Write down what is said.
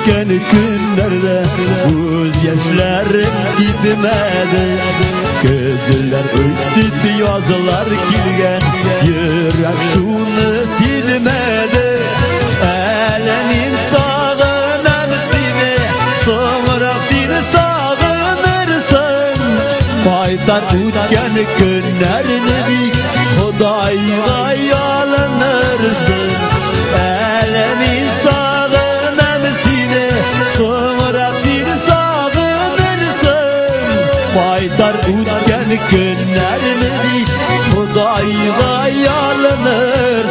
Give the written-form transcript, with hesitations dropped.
o'tgan kunlarda ko'z yoshlarim bitmadi. Ko'zlar o'tib yozlar kelgan, yurak shuni sezmadi. Alamin sog'inam seni, so'ngra seni sog'inarsan. Qaytar o'tgan kunlarni Xudoga yo'lanarsan. Alamin sog'inam seni, so'ngra seni sog'inarsan. Qaytar o'tgan kunlarni Xudoga yo'lanarsan.